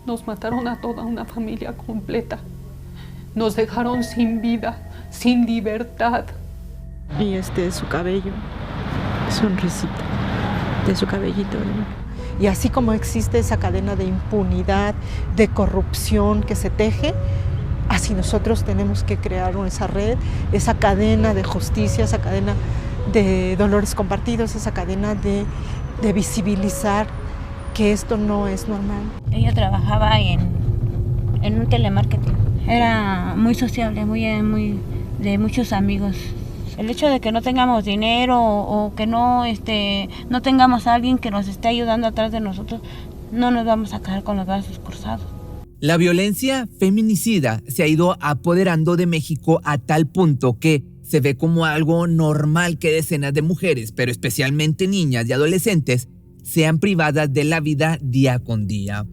Nos mataron a toda una familia completa. Nos dejaron sin vida, sin libertad. Y su cabello, sonrisita de su cabellito, ¿no? Y así como existe esa cadena de impunidad, de corrupción que se teje, así nosotros tenemos que crear esa red, esa cadena de justicia, esa cadena de dolores compartidos, esa cadena de visibilizar que esto no es normal. Ella trabajaba en un telemarketing. Era muy sociable, muy de muchos amigos. El hecho de que no tengamos dinero o que no tengamos a alguien que nos esté ayudando atrás de nosotros, no nos vamos a quedar con los brazos cruzados. La violencia feminicida se ha ido apoderando de México a tal punto que se ve como algo normal que decenas de mujeres, pero especialmente niñas y adolescentes, sean privadas de la vida día con día.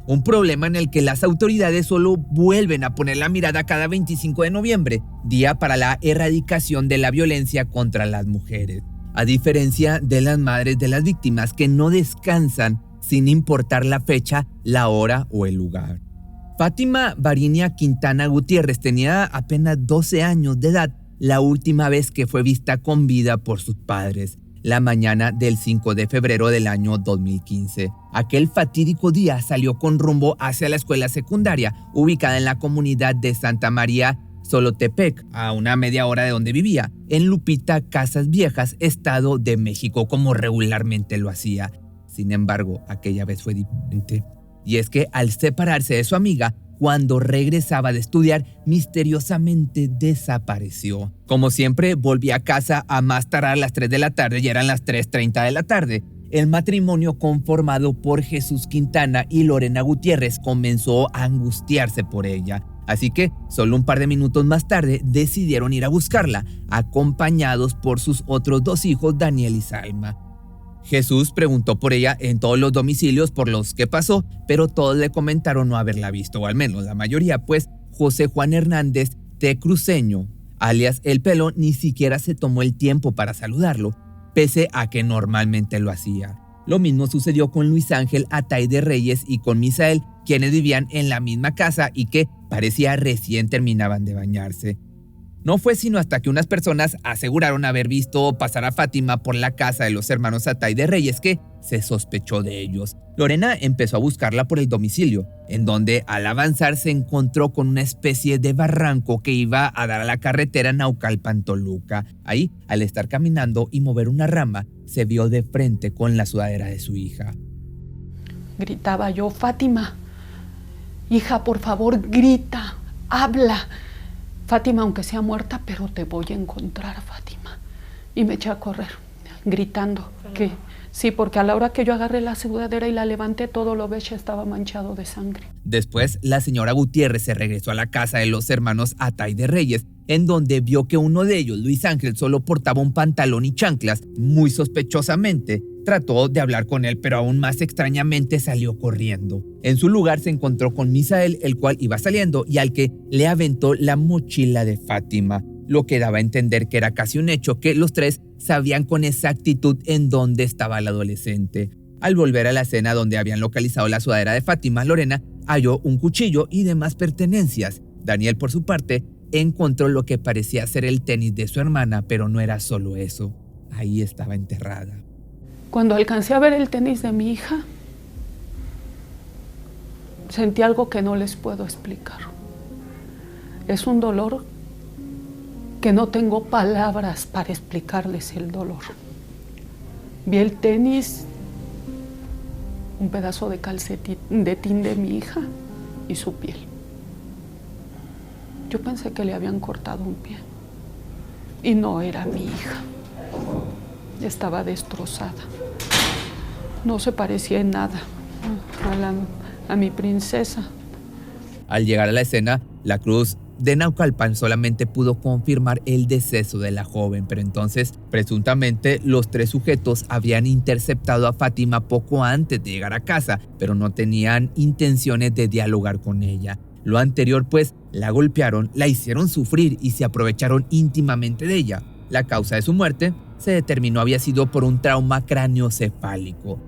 Un problema en el que las autoridades solo vuelven a poner la mirada cada 25 de noviembre, día para la erradicación de la violencia contra las mujeres. A diferencia de las madres de las víctimas que no descansan sin importar la fecha, la hora o el lugar. Fátima Varinia Quintana Gutiérrez tenía apenas 12 años de edad la última vez que fue vista con vida por sus padres, la mañana del 5 de febrero del año 2015. Aquel fatídico día salió con rumbo hacia la escuela secundaria, ubicada en la comunidad de Santa María Solotepec, a una media hora de donde vivía, en Lupita, Casas Viejas, Estado de México, como regularmente lo hacía. Sin embargo, aquella vez fue diferente. Y es que al separarse de su amiga, cuando regresaba de estudiar, misteriosamente desapareció. Como siempre, volvió a casa a más tardar a las 3 de la tarde y eran las 3:30 de la tarde. El matrimonio conformado por Jesús Quintana y Lorena Gutiérrez comenzó a angustiarse por ella. Así que, solo un par de minutos más tarde, decidieron ir a buscarla, acompañados por sus otros 2 hijos, Daniel y Salma. Jesús preguntó por ella en todos los domicilios por los que pasó, pero todos le comentaron no haberla visto, o al menos la mayoría, pues José Juan Hernández Tecruceño, alias El Pelón, ni siquiera se tomó el tiempo para saludarlo, pese a que normalmente lo hacía. Lo mismo sucedió con Luis Ángel Atay de Reyes y con Misael, quienes vivían en la misma casa y que parecía recién terminaban de bañarse. No fue sino hasta que unas personas aseguraron haber visto pasar a Fátima por la casa de los hermanos Atay de Reyes que se sospechó de ellos. Lorena empezó a buscarla por el domicilio, en donde al avanzar se encontró con una especie de barranco que iba a dar a la carretera Naucalpan-Toluca. Ahí, al estar caminando y mover una rama, se vio de frente con la sudadera de su hija. Gritaba yo: Fátima, hija, por favor, grita, habla. Fátima, aunque sea muerta, pero te voy a encontrar, Fátima. Y me eché a correr, gritando que sí, porque a la hora que yo agarré la sudadera y la levanté, todo lo beche estaba manchado de sangre. Después, la señora Gutiérrez se regresó a la casa de los hermanos Atay de Reyes, en donde vio que uno de ellos, Luis Ángel, solo portaba un pantalón y chanclas. Muy sospechosamente, trató de hablar con él, pero aún más extrañamente salió corriendo. En su lugar se encontró con Misael, el cual iba saliendo y al que le aventó la mochila de Fátima, lo que daba a entender que era casi un hecho que los tres sabían con exactitud en dónde estaba el adolescente. Al volver a la escena donde habían localizado la sudadera de Fátima, Lorena halló un cuchillo y demás pertenencias. Daniel, por su parte, encontró lo que parecía ser el tenis de su hermana, pero no era solo eso. Ahí estaba enterrada. Cuando alcancé a ver el tenis de mi hija, sentí algo que no les puedo explicar. Es un dolor que no tengo palabras para explicarles el dolor. Vi el tenis, un pedazo de calcetín de mi hija y su piel. Yo pensé que le habían cortado un pie y no era mi hija. Estaba destrozada. No se parecía en nada a mi princesa. Al llegar a la escena, la cruz de Naucalpan solamente pudo confirmar el deceso de la joven, pero entonces, presuntamente, los 3 sujetos habían interceptado a Fátima poco antes de llegar a casa, pero no tenían intenciones de dialogar con ella. Lo anterior, pues, la golpearon, la hicieron sufrir y se aprovecharon íntimamente de ella. La causa de su muerte se determinó había sido por un trauma craneoencefálico.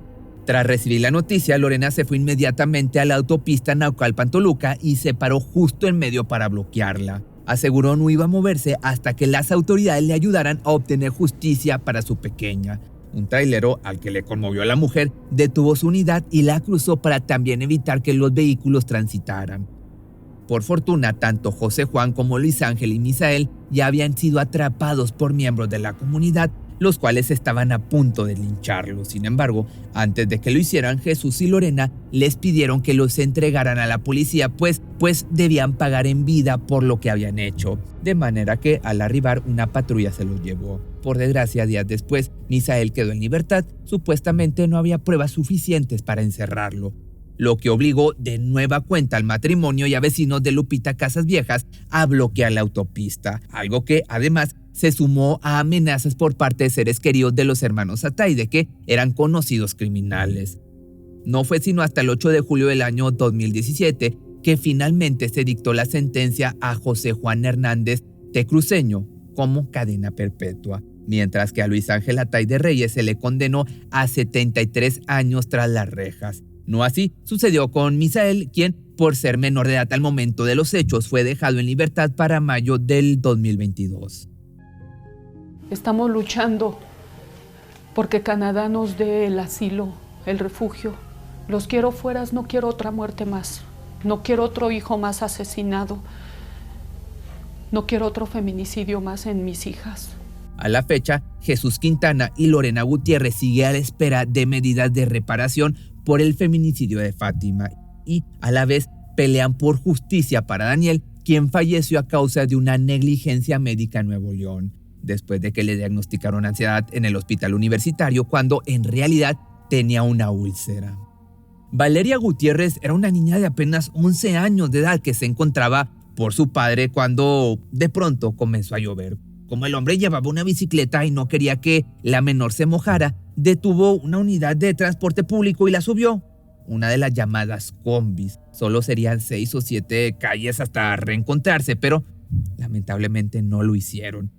Tras recibir la noticia, Lorena se fue inmediatamente a la autopista Naucalpan-Toluca y se paró justo en medio para bloquearla. Aseguró no iba a moverse hasta que las autoridades le ayudaran a obtener justicia para su pequeña. Un trailero, al que le conmovió a la mujer, detuvo su unidad y la cruzó para también evitar que los vehículos transitaran. Por fortuna, tanto José Juan como Luis Ángel y Misael ya habían sido atrapados por miembros de la comunidad, los cuales estaban a punto de lincharlos. Sin embargo, antes de que lo hicieran, Jesús y Lorena les pidieron que los entregaran a la policía, pues debían pagar en vida por lo que habían hecho. De manera que, al arribar, una patrulla se los llevó. Por desgracia, días después, Misael quedó en libertad. Supuestamente no había pruebas suficientes para encerrarlo, lo que obligó de nueva cuenta al matrimonio y a vecinos de Lupita Casas Viejas a bloquear la autopista, algo que además se sumó a amenazas por parte de seres queridos de los hermanos Ataide, que eran conocidos criminales. No fue sino hasta el 8 de julio del año 2017 que finalmente se dictó la sentencia a José Juan Hernández Tecruceño como cadena perpetua, mientras que a Luis Ángel Ataide Reyes se le condenó a 73 años tras las rejas. No así sucedió con Misael, quien, por ser menor de edad al momento de los hechos, fue dejado en libertad para mayo del 2022. Estamos luchando porque Canadá nos dé el asilo, el refugio. Los quiero fuera, no quiero otra muerte más. No quiero otro hijo más asesinado. No quiero otro feminicidio más en mis hijas. A la fecha, Jesús Quintana y Lorena Gutiérrez siguen a la espera de medidas de reparación por el feminicidio de Fátima y a la vez pelean por justicia para Daniel, quien falleció a causa de una negligencia médica en Nuevo León, después de que le diagnosticaron ansiedad en el hospital universitario cuando en realidad tenía una úlcera. Valeria Gutiérrez era una niña de apenas 11 años de edad que se encontraba por su padre cuando de pronto comenzó a llover. Como el hombre llevaba una bicicleta y no quería que la menor se mojara, detuvo una unidad de transporte público y la subió. Una de las llamadas combis. Solo serían 6 o 7 calles hasta reencontrarse, pero lamentablemente no lo hicieron.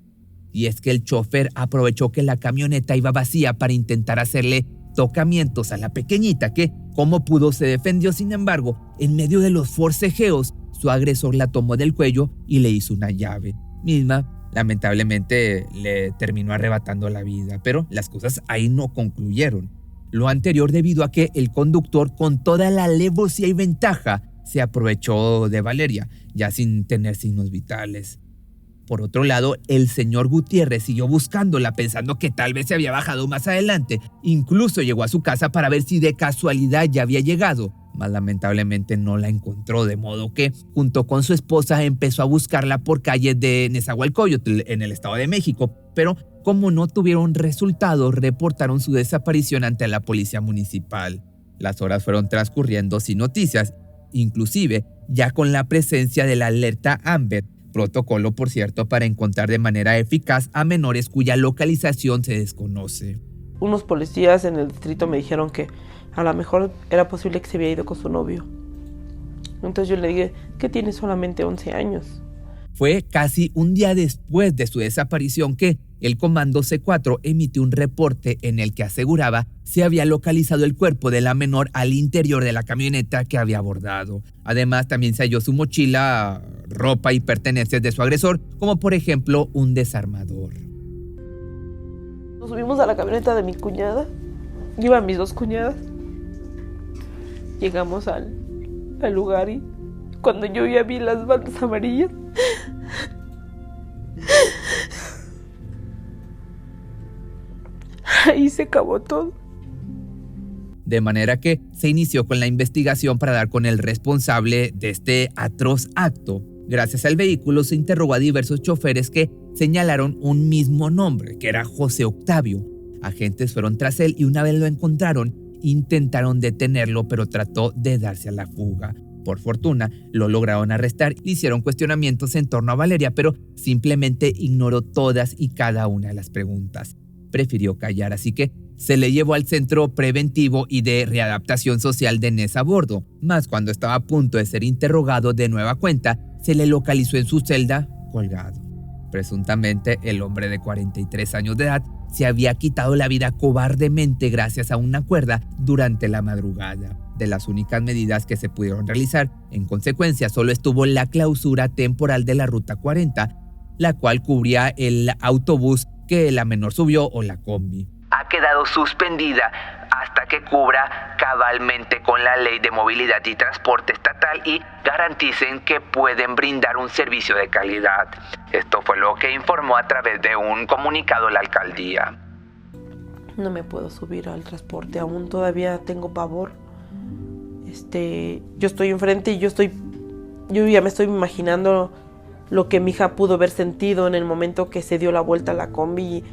Y es que el chofer aprovechó que la camioneta iba vacía para intentar hacerle tocamientos a la pequeñita que, como pudo, se defendió. Sin embargo, en medio de los forcejeos, su agresor la tomó del cuello y le hizo una llave, misma lamentablemente le terminó arrebatando la vida, pero las cosas ahí no concluyeron. Lo anterior debido a que el conductor, con toda la alevosía y ventaja, se aprovechó de Valeria, ya sin tener signos vitales. Por otro lado, el señor Gutiérrez siguió buscándola pensando que tal vez se había bajado más adelante. Incluso llegó a su casa para ver si de casualidad ya había llegado, mas lamentablemente no la encontró, de modo que, junto con su esposa, empezó a buscarla por calles de Nezahualcóyotl, en el Estado de México, pero como no tuvieron resultados, reportaron su desaparición ante la policía municipal. Las horas fueron transcurriendo sin noticias, inclusive ya con la presencia de la alerta Amber, protocolo, por cierto, para encontrar de manera eficaz a menores cuya localización se desconoce. Unos policías en el distrito me dijeron que a lo mejor era posible que se había ido con su novio. Entonces yo le dije que tiene solamente 11 años. Fue casi un día después de su desaparición que el Comando C4 emitió un reporte en el que aseguraba se había localizado el cuerpo de la menor al interior de la camioneta que había abordado. Además, también se halló su mochila, ropa y pertenencias de su agresor, como por ejemplo un desarmador. Nos subimos a la camioneta de mi cuñada, iban mis 2 cuñadas. Llegamos al lugar y cuando yo ya vi las bandas amarillas, ahí se acabó todo. De manera que se inició con la investigación para dar con el responsable de este atroz acto. Gracias al vehículo se interrogó a diversos choferes que señalaron un mismo nombre, que era José Octavio. Agentes fueron tras él y una vez lo encontraron, intentaron detenerlo, pero trató de darse a la fuga. Por fortuna, lo lograron arrestar y hicieron cuestionamientos en torno a Valeria, pero simplemente ignoró todas y cada una de las preguntas. Prefirió callar, así que se le llevó al Centro Preventivo y de Readaptación Social de Nezabordo. Mas cuando estaba a punto de ser interrogado de nueva cuenta, se le localizó en su celda colgado. Presuntamente, el hombre de 43 años de edad se había quitado la vida cobardemente gracias a una cuerda durante la madrugada. De las únicas medidas que se pudieron realizar, en consecuencia, solo estuvo la clausura temporal de la Ruta 40, la cual cubría el autobús que la menor subió o la combi. Ha quedado suspendida hasta que cubra cabalmente con la Ley de Movilidad y Transporte Estatal y garanticen que pueden brindar un servicio de calidad. Esto fue lo que informó a través de un comunicado la alcaldía. No me puedo subir al transporte, aún todavía tengo pavor. Yo estoy enfrente y yo ya me estoy imaginando lo que mi hija pudo haber sentido en el momento que se dio la vuelta a la combi.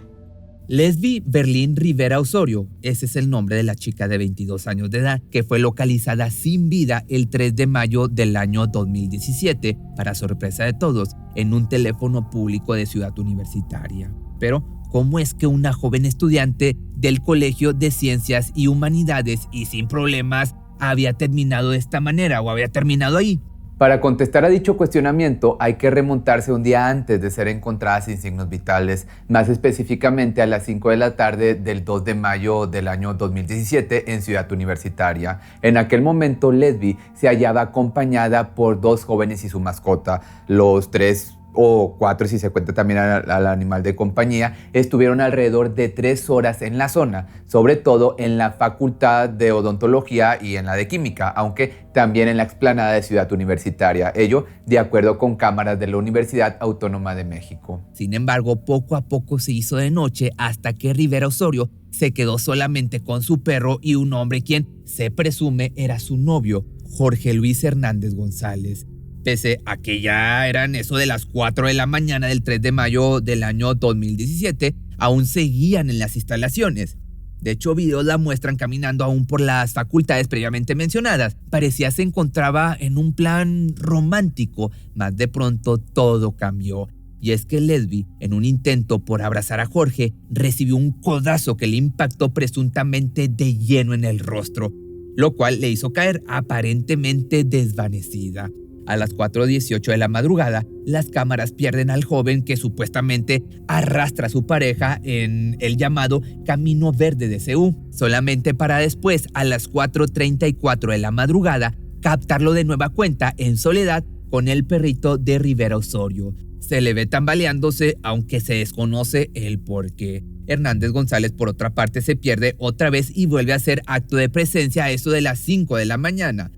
Lesbi Berlín Rivera Osorio, ese es el nombre de la chica de 22 años de edad, que fue localizada sin vida el 3 de mayo del año 2017, para sorpresa de todos, en un teléfono público de Ciudad Universitaria. Pero, ¿cómo es que una joven estudiante del Colegio de Ciencias y Humanidades y sin problemas había terminado de esta manera o había terminado ahí? Para contestar a dicho cuestionamiento hay que remontarse un día antes de ser encontrada sin signos vitales, más específicamente a las 5 de la tarde del 2 de mayo del año 2017 en Ciudad Universitaria. En aquel momento, Lesbi se hallaba acompañada por 2 jóvenes y su mascota. Los 3 o 4, si se cuenta también al animal de compañía, estuvieron alrededor de 3 horas en la zona, sobre todo en la Facultad de Odontología y en la de Química, aunque también en la explanada de Ciudad Universitaria, ello de acuerdo con cámaras de la Universidad Autónoma de México. Sin embargo, poco a poco se hizo de noche hasta que Rivera Osorio se quedó solamente con su perro y un hombre quien se presume era su novio, Jorge Luis Hernández González. Pese a que ya eran eso de las 4 de la mañana del 3 de mayo del año 2017, aún seguían en las instalaciones. De hecho, videos la muestran caminando aún por las facultades previamente mencionadas. Parecía se encontraba en un plan romántico, mas de pronto todo cambió. Y es que Lesbi, en un intento por abrazar a Jorge, recibió un codazo que le impactó presuntamente de lleno en el rostro, lo cual le hizo caer aparentemente desvanecida. A las 4:18 de la madrugada, las cámaras pierden al joven que supuestamente arrastra a su pareja en el llamado Camino Verde de CU, solamente para después, a las 4:34 de la madrugada, captarlo de nueva cuenta en soledad con el perrito de Rivera Osorio. Se le ve tambaleándose, aunque se desconoce el porqué. Hernández González, por otra parte, se pierde otra vez y vuelve a hacer acto de presencia a eso de las 5 de la mañana.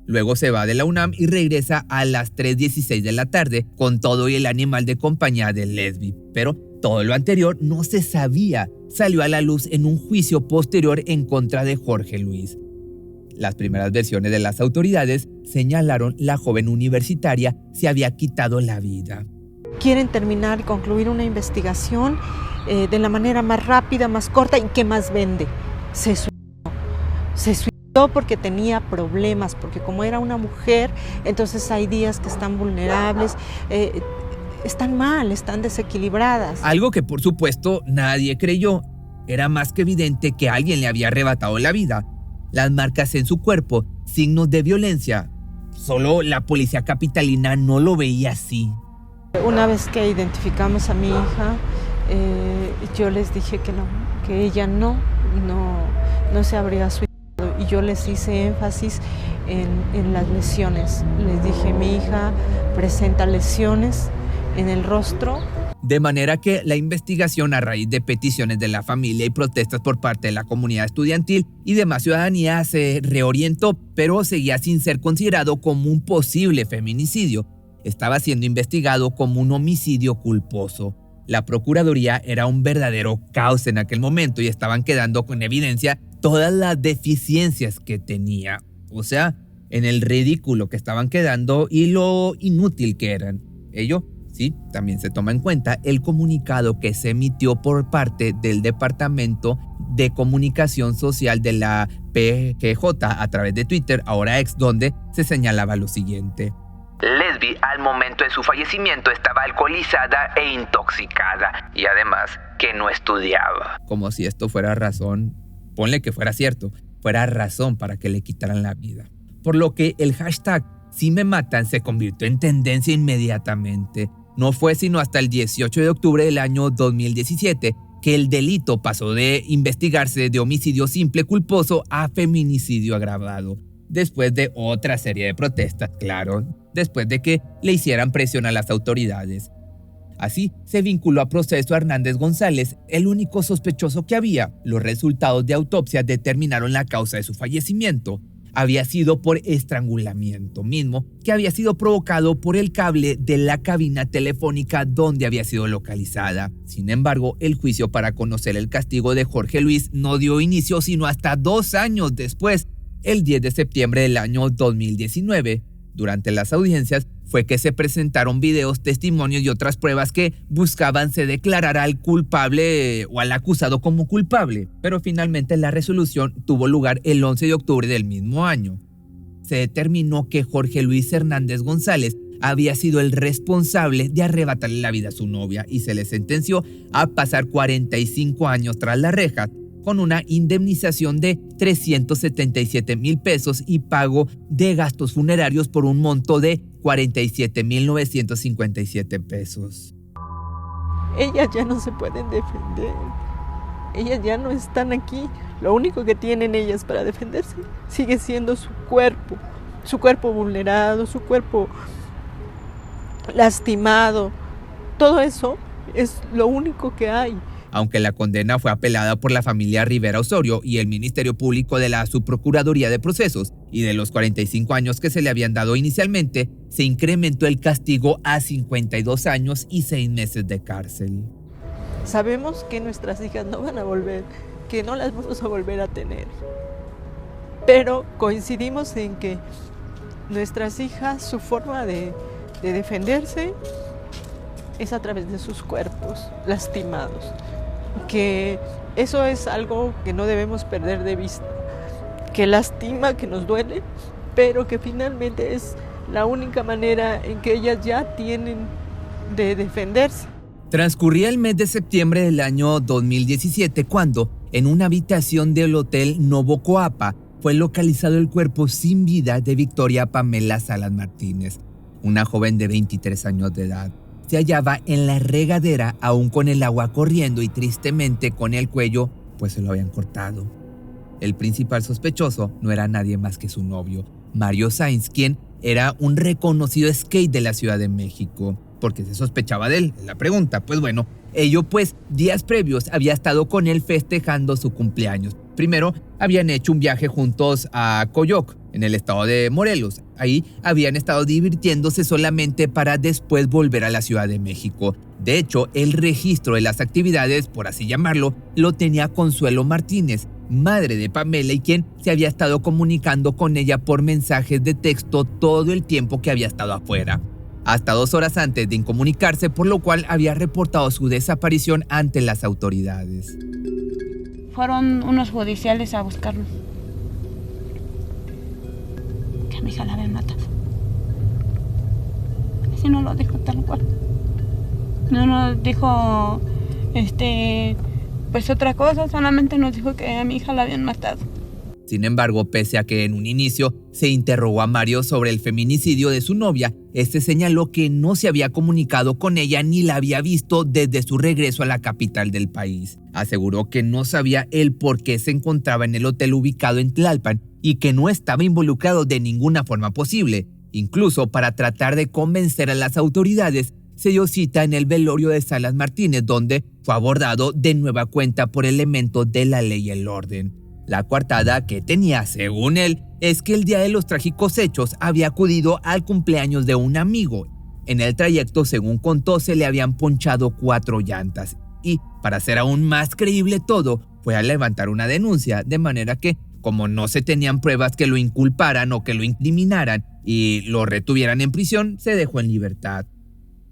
Luego se va de la UNAM y regresa a las 3:16 de la tarde con todo y el animal de compañía de Lesbi. Pero todo lo anterior no se sabía. Salió a la luz en un juicio posterior en contra de Jorge Luis. Las primeras versiones de las autoridades señalaron la joven universitaria se había quitado la vida. Quieren terminar y concluir una investigación de la manera más rápida, más corta y que más vende. Se suicidó porque tenía problemas, porque como era una mujer, entonces hay días que están vulnerables, están mal, están desequilibradas. Algo que por supuesto nadie creyó. Era más que evidente que alguien le había arrebatado la vida. Las marcas en su cuerpo, signos de violencia. Solo la policía capitalina no lo veía así. Una vez que identificamos a mi hija, yo les dije que no, que ella no se habría suicidado. Y yo les hice énfasis en las lesiones. Les dije, mi hija presenta lesiones en el rostro. De manera que la investigación, a raíz de peticiones de la familia y protestas por parte de la comunidad estudiantil y demás ciudadanía, se reorientó, pero seguía sin ser considerado como un posible feminicidio. Estaba siendo investigado como un homicidio culposo. La Procuraduría era un verdadero caos en aquel momento y estaban quedando con evidencia todas las deficiencias que tenía. O sea, en el ridículo que estaban quedando y lo inútil que eran. Ello, sí, también se toma en cuenta el comunicado que se emitió por parte del Departamento de Comunicación Social de la PGJ a través de Twitter, ahora ex, donde se señalaba lo siguiente. Lesbi al momento de su fallecimiento estaba alcoholizada e intoxicada y además que no estudiaba. Como si esto fuera razón, ponle que fuera cierto, fuera razón para que le quitaran la vida. Por lo que el hashtag Si me matan se convirtió en tendencia inmediatamente. No fue sino hasta el 18 de octubre del año 2017 que el delito pasó de investigarse de homicidio simple culposo a feminicidio agravado, después de otra serie de protestas, claro, después de que le hicieran presión a las autoridades. Así, se vinculó a proceso a Hernández González, el único sospechoso que había. Los resultados de autopsia determinaron la causa de su fallecimiento. Había sido por estrangulamiento mismo, que había sido provocado por el cable de la cabina telefónica donde había sido localizada. Sin embargo, el juicio para conocer el castigo de Jorge Luis no dio inicio sino hasta 2 años después, el 10 de septiembre del año 2019. Durante las audiencias fue que se presentaron videos, testimonios y otras pruebas que buscaban se declarara al culpable o al acusado como culpable, pero finalmente la resolución tuvo lugar el 11 de octubre del mismo año. Se determinó que Jorge Luis Hernández González había sido el responsable de arrebatarle la vida a su novia y se le sentenció a pasar 45 años tras las rejas, con una indemnización de 377,000 pesos y pago de gastos funerarios por un monto de 47,957 pesos. Ellas ya no se pueden defender. Ellas ya no están aquí. Lo único que tienen ellas para defenderse sigue siendo su cuerpo vulnerado, su cuerpo lastimado. Todo eso es lo único que hay. Aunque la condena fue apelada por la familia Rivera Osorio y el Ministerio Público de la Subprocuraduría de Procesos, y de los 45 años que se le habían dado inicialmente, se incrementó el castigo a 52 años y 6 meses de cárcel. Sabemos que nuestras hijas no van a volver, que no las vamos a volver a tener. Pero coincidimos en que nuestras hijas, su forma de defenderse es a través de sus cuerpos lastimados. Que eso es algo que no debemos perder de vista, que lastima, que nos duele, pero que finalmente es la única manera en que ellas ya tienen de defenderse. Transcurría el mes de septiembre del año 2017 cuando, en una habitación del Hotel Novo Coapa, fue localizado el cuerpo sin vida de Victoria Pamela Salas Martínez, una joven de 23 años de edad. Se hallaba en la regadera aún con el agua corriendo y tristemente con el cuello, pues se lo habían cortado. El principal sospechoso no era nadie más que su novio, Mario Sainz, quien era un reconocido skate de la Ciudad de México. ¿Por qué se sospechaba de él? La pregunta, pues bueno, ello pues días previos había estado con él festejando su cumpleaños. Primero habían hecho un viaje juntos a Coyoc, en el estado de Morelos. Ahí habían estado divirtiéndose solamente para después volver a la Ciudad de México. De hecho, el registro de las actividades, por así llamarlo, lo tenía Consuelo Martínez, madre de Pamela y quien se había estado comunicando con ella por mensajes de texto todo el tiempo que había estado afuera. Hasta 2 horas antes de incomunicarse, por lo cual había reportado su desaparición ante las autoridades. Fueron unos judiciales a buscarnos. Que a mi hija la habían matado. Así no lo dijo tal cual. No nos dijo, pues otra cosa, solamente nos dijo que a mi hija la habían matado. Sin embargo, pese a que en un inicio se interrogó a Mario sobre el feminicidio de su novia, este señaló que no se había comunicado con ella ni la había visto desde su regreso a la capital del país. Aseguró que no sabía el por qué se encontraba en el hotel ubicado en Tlalpan y que no estaba involucrado de ninguna forma posible. Incluso para tratar de convencer a las autoridades, se dio cita en el velorio de Salas Martínez, donde fue abordado de nueva cuenta por elementos de la ley y el orden. La coartada que tenía, según él, es que el día de los trágicos hechos había acudido al cumpleaños de un amigo. En el trayecto, según contó, se le habían ponchado 4 llantas. Y, para hacer aún más creíble todo, fue a levantar una denuncia, de manera que, como no se tenían pruebas que lo inculparan o que lo incriminaran y lo retuvieran en prisión, se dejó en libertad.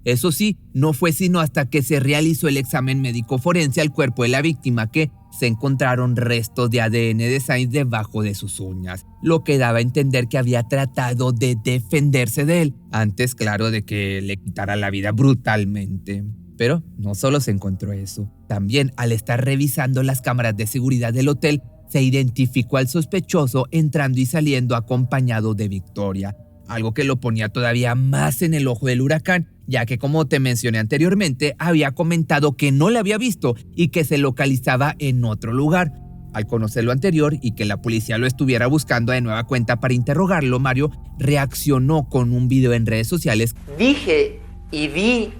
Eso sí, no fue sino hasta que se realizó el examen médico forense al cuerpo de la víctima que se encontraron restos de ADN de Sainz debajo de sus uñas, lo que daba a entender que había tratado de defenderse de él, antes, claro, de que le quitara la vida brutalmente. Pero no solo se encontró eso, también al estar revisando las cámaras de seguridad del hotel, se identificó al sospechoso entrando y saliendo acompañado de Victoria. algo que lo ponía todavía más en el ojo del huracán, ya que, como te mencioné anteriormente, había comentado que no la había visto y que se localizaba en otro lugar. Al conocer lo anterior y que la policía lo estuviera buscando de nueva cuenta para interrogarlo, Mario reaccionó con un video en redes sociales. Dije y di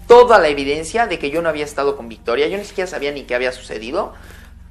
toda la evidencia de que yo no había estado con Victoria. Yo ni siquiera sabía ni qué había sucedido.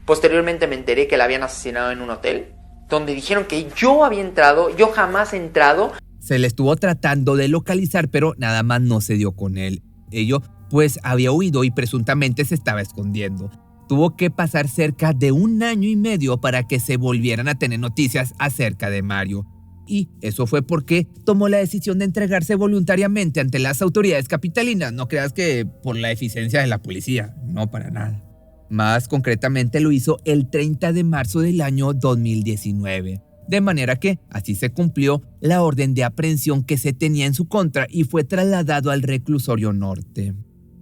Posteriormente me enteré que la habían asesinado en un hotel, donde dijeron que yo había entrado. Yo jamás he entrado. Se le estuvo tratando de localizar, pero nada más no se dio con él. Ello, pues, había huido y presuntamente se estaba escondiendo. Tuvo que pasar cerca de 1 año y medio para que se volvieran a tener noticias acerca de Mario. Y eso fue porque tomó la decisión de entregarse voluntariamente ante las autoridades capitalinas. No creas que por la eficiencia de la policía, no, para nada. Más concretamente lo hizo el 30 de marzo del año 2019. De manera que así se cumplió la orden de aprehensión que se tenía en su contra y fue trasladado al reclusorio norte.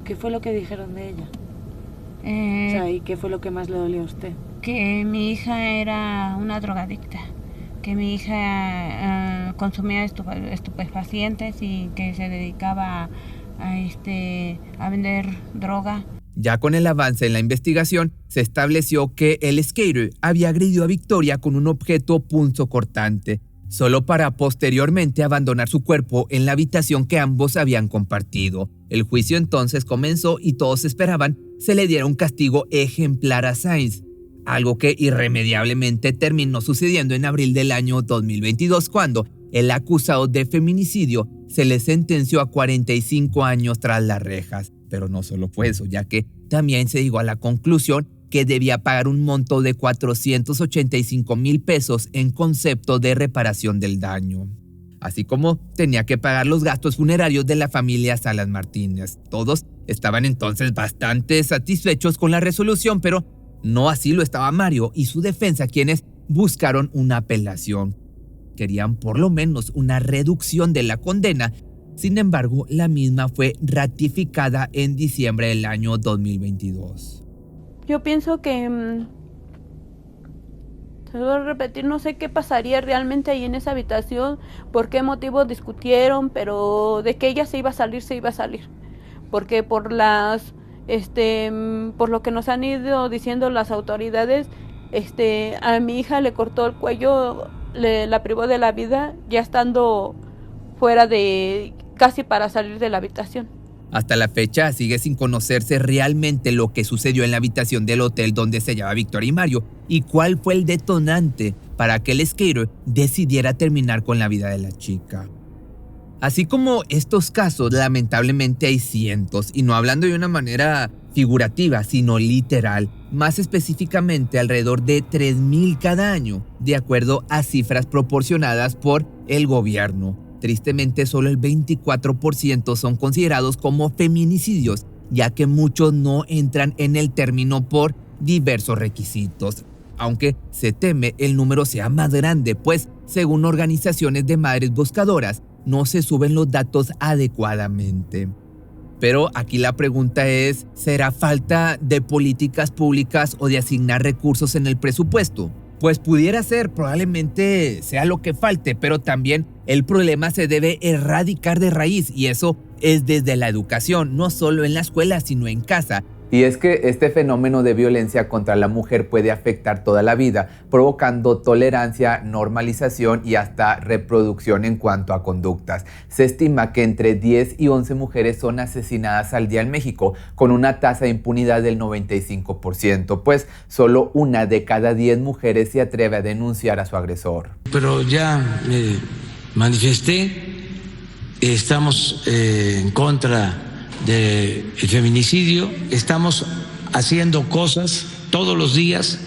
¿Qué fue lo que dijeron de ella? ¿Y qué fue lo que más le dolió a usted? Que mi hija era una drogadicta, que mi hija consumía estupefacientes y que se dedicaba a vender droga. Ya con el avance en la investigación, se estableció que el skater había agredido a Victoria con un objeto punzocortante, solo para posteriormente abandonar su cuerpo en la habitación que ambos habían compartido. El juicio entonces comenzó y todos esperaban se le diera un castigo ejemplar a Sainz, algo que irremediablemente terminó sucediendo en abril del año 2022, cuando el acusado de feminicidio se le sentenció a 45 años tras las rejas. Pero no solo fue eso, ya que también se llegó a la conclusión que debía pagar un monto de 485,000 pesos en concepto de reparación del daño. Así como tenía que pagar los gastos funerarios de la familia Salas Martínez. Todos estaban entonces bastante satisfechos con la resolución, pero no así lo estaba Mario y su defensa, quienes buscaron una apelación. Querían por lo menos una reducción de la condena. Sin embargo, la misma fue ratificada en diciembre del año 2022. Yo pienso que, se lo voy a repetir, no sé qué pasaría realmente ahí en esa habitación, por qué motivo discutieron, pero de que ella se iba a salir, se iba a salir. Porque por lo que nos han ido diciendo las autoridades, a mi hija le cortó el cuello, la privó de la vida, ya estando fuera de, casi para salir de la habitación. Hasta la fecha sigue sin conocerse realmente lo que sucedió en la habitación del hotel donde se hallaba Victoria y Mario y cuál fue el detonante para que el skater decidiera terminar con la vida de la chica. Así como estos casos, lamentablemente hay cientos, y no hablando de una manera figurativa, sino literal, más específicamente alrededor de 3,000 cada año, de acuerdo a cifras proporcionadas por el gobierno. Tristemente, solo el 24% son considerados como feminicidios, ya que muchos no entran en el término por diversos requisitos. Aunque se teme el número sea más grande, pues, según organizaciones de madres buscadoras, no se suben los datos adecuadamente. Pero aquí la pregunta es, ¿será falta de políticas públicas o de asignar recursos en el presupuesto? Pues pudiera ser, probablemente sea lo que falte, pero también el problema se debe erradicar de raíz y eso es desde la educación, no solo en la escuela, sino en casa. Y es que este fenómeno de violencia contra la mujer puede afectar toda la vida, provocando tolerancia, normalización y hasta reproducción en cuanto a conductas. Se estima que entre 10 y 11 mujeres son asesinadas al día en México, con una tasa de impunidad del 95%, pues solo 1 de cada 10 mujeres se atreve a denunciar a su agresor. Pero ya me manifesté, estamos en contra del feminicidio, estamos haciendo cosas todos los días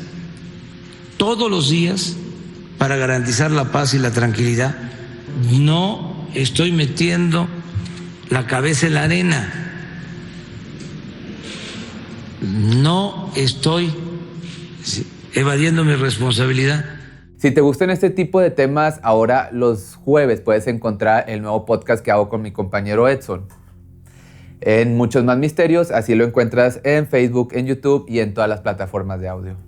para garantizar la paz y la tranquilidad. No estoy metiendo la cabeza en la arena, no estoy evadiendo mi responsabilidad. Si te gustan este tipo de temas, ahora los jueves puedes encontrar el nuevo podcast que hago con mi compañero Edson. En Muchos Más Misterios, así lo encuentras en Facebook, en YouTube y en todas las plataformas de audio.